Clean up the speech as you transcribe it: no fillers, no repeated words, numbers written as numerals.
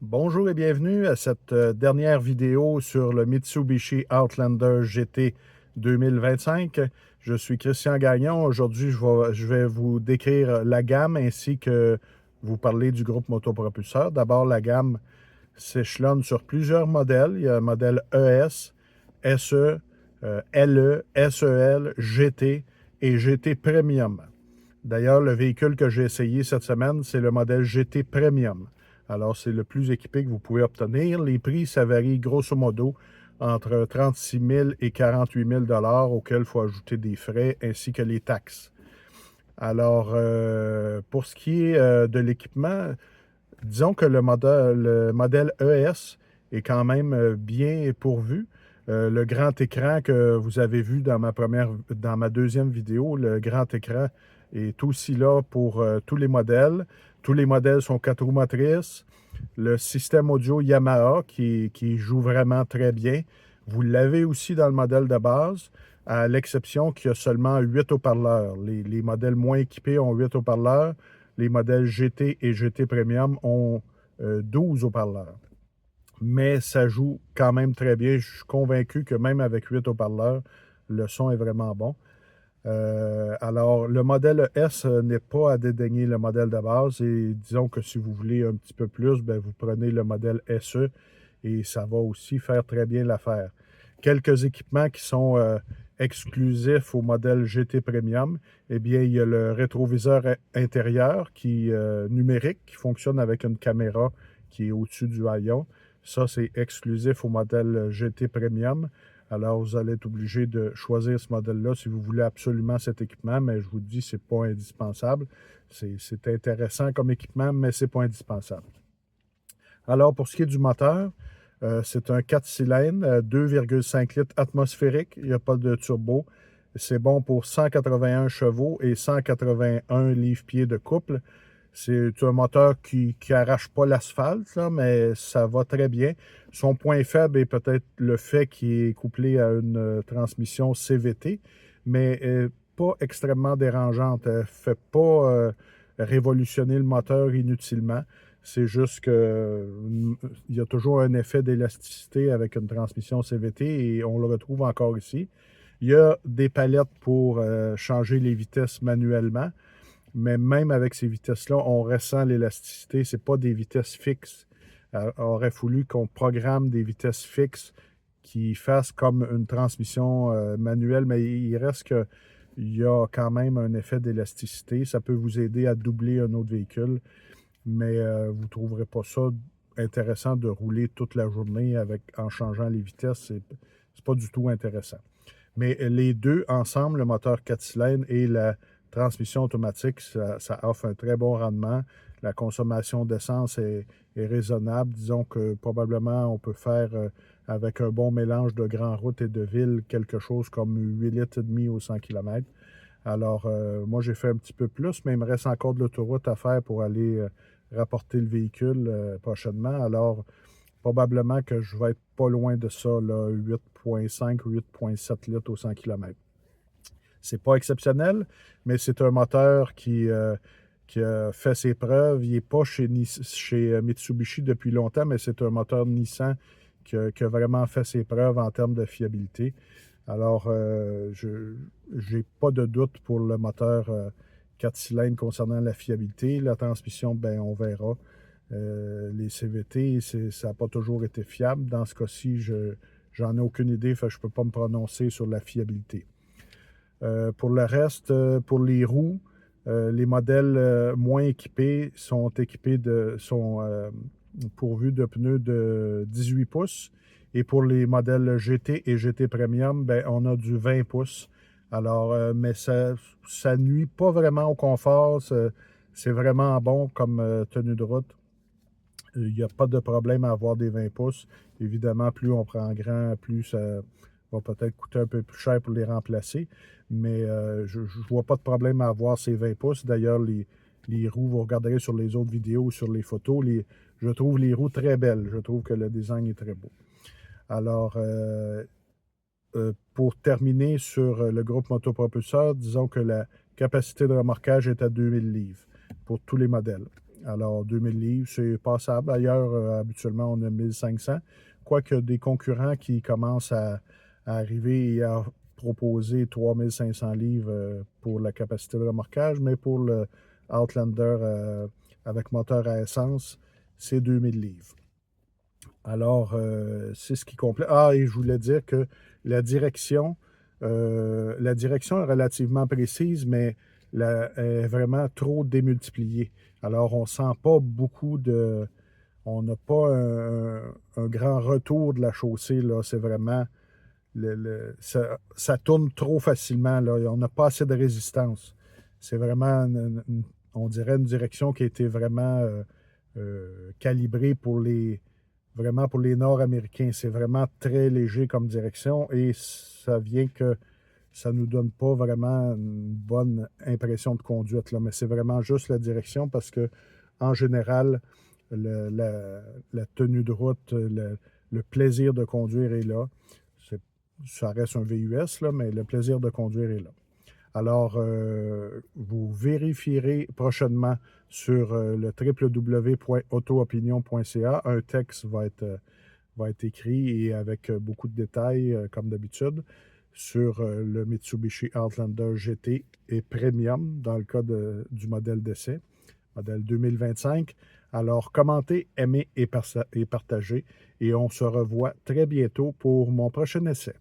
Bonjour et bienvenue à cette dernière vidéo sur le Mitsubishi Outlander GT 2025. Je suis Christian Gagnon. Aujourd'hui, je vais vous décrire la gamme ainsi que vous parler du groupe motopropulseur. D'abord, la gamme s'échelonne sur plusieurs modèles. Il y a un modèle ES, SE, LE, SEL, GT et GT Premium. D'ailleurs, le véhicule que j'ai essayé cette semaine, c'est le modèle GT Premium. Alors, c'est le plus équipé que vous pouvez obtenir. Les prix, ça varie grosso modo entre 36 000 et 48 000 auxquels il faut ajouter des frais ainsi que les taxes. Alors, pour ce qui est de l'équipement, disons que le modèle ES est quand même bien pourvu. Le grand écran que vous avez vu dans ma deuxième vidéo, le grand écran est aussi là pour tous les modèles. Tous les modèles sont 4 roues motrices. Le système audio Yamaha qui joue vraiment très bien. Vous l'avez aussi dans le modèle de base, à l'exception qu'il y a seulement 8 haut-parleurs. Les modèles moins équipés ont 8 haut-parleurs. Les modèles GT et GT Premium ont 12 haut-parleurs. Mais ça joue quand même très bien. Je suis convaincu que même avec 8 haut-parleurs, le son est vraiment bon. Alors, le modèle S n'est pas à dédaigner le modèle de base. Et disons que si vous voulez un petit peu plus, ben, vous prenez le modèle SE et ça va aussi faire très bien l'affaire. Quelques équipements qui sont exclusifs au modèle GT Premium, eh bien, il y a le rétroviseur intérieur numérique qui fonctionne avec une caméra qui est au-dessus du haillon. Ça, c'est exclusif au modèle GT Premium. Alors, vous allez être obligé de choisir ce modèle-là si vous voulez absolument cet équipement, mais je vous dis, ce n'est pas indispensable. C'est intéressant comme équipement, mais ce n'est pas indispensable. Alors, pour ce qui est du moteur, c'est un 4 cylindres, 2,5 litres atmosphérique. Il n'y a pas de turbo. C'est bon pour 181 chevaux et 181 livres-pieds de couple. C'est un moteur qui n'arrache pas l'asphalte, mais ça va très bien. Son point faible est peut-être le fait qu'il est couplé à une transmission CVT, mais pas extrêmement dérangeante. Elle ne fait pas révolutionner le moteur inutilement. C'est juste qu'il y a toujours un effet d'élasticité avec une transmission CVT et on le retrouve encore ici. Il y a des palettes pour changer les vitesses manuellement. Mais même avec ces vitesses-là, on ressent l'élasticité. Ce n'est pas des vitesses fixes. Il aurait fallu qu'on programme des vitesses fixes qui fassent comme une transmission manuelle, mais il reste qu'il y a quand même un effet d'élasticité. Ça peut vous aider à doubler un autre véhicule, mais vous ne trouverez pas ça intéressant de rouler toute la journée en changeant les vitesses. C'est pas du tout intéressant. Mais les deux ensemble, le moteur 4 cylindres et la transmission automatique, ça offre un très bon rendement. La consommation d'essence est raisonnable. Disons que probablement on peut faire avec un bon mélange de grandes routes et de ville quelque chose comme 8 litres et demi au 100 km. Alors, moi, j'ai fait un petit peu plus, mais il me reste encore de l'autoroute à faire pour aller rapporter le véhicule prochainement. Alors, probablement que je vais être pas loin de ça, 8,5 ou 8,7 litres au 100 km. C'est pas exceptionnel, mais c'est un moteur qui a fait ses preuves. Il n'est pas chez Mitsubishi depuis longtemps, mais c'est un moteur Nissan qui a vraiment fait ses preuves en termes de fiabilité. Alors, je n'ai pas de doute pour le moteur 4 cylindres concernant la fiabilité. La transmission, ben, on verra. Les CVT, ça n'a pas toujours été fiable. Dans ce cas-ci, j'en ai aucune idée, je ne peux pas me prononcer sur la fiabilité. Pour le reste, pour les roues, les modèles moins équipés sont pourvus de pneus de 18 pouces. Et pour les modèles GT et GT Premium, ben, on a du 20 pouces. Alors, mais ça nuit pas vraiment au confort. C'est vraiment bon comme tenue de route. Il n'y a pas de problème à avoir des 20 pouces. Évidemment, plus on prend grand, plus ça va peut-être coûter un peu plus cher pour les remplacer. Mais je ne vois pas de problème à avoir ces 20 pouces. D'ailleurs, les roues, vous regarderez sur les autres vidéos, sur les photos, je trouve les roues très belles. Je trouve que le design est très beau. Alors, pour terminer sur le groupe motopropulseur, disons que la capacité de remorquage est à 2000 livres pour tous les modèles. Alors, 2000 livres, c'est passable. Ailleurs, habituellement, on a 1500. Quoique des concurrents qui commencent à arriver et à proposer 3500 livres pour la capacité de remorquage, mais pour le Outlander avec moteur à essence, c'est 2000 livres. Alors, c'est ce qui complète. Ah, et je voulais dire que la direction, la direction est relativement précise, mais est vraiment trop démultipliée. Alors, on ne sent pas beaucoup de... On n'a pas un grand retour de la chaussée, là. C'est vraiment... ça tourne trop facilement, là. On n'a pas assez de résistance. C'est vraiment, on dirait, une direction qui a été vraiment calibrée vraiment pour les Nord-Américains. C'est vraiment très léger comme direction et ça vient que ça ne nous donne pas vraiment une bonne impression de conduite, là. Mais c'est vraiment juste la direction parce que, en général, la tenue de route, le plaisir de conduire est là. Ça reste un VUS, là, mais le plaisir de conduire est là. Alors, vous vérifierez prochainement sur le www.autoopinion.ca. Un texte va être écrit et avec beaucoup de détails, comme d'habitude, sur le Mitsubishi Outlander GT et Premium, dans le cas du modèle d'essai, modèle 2025. Alors, commentez, aimez et partagez. Et on se revoit très bientôt pour mon prochain essai.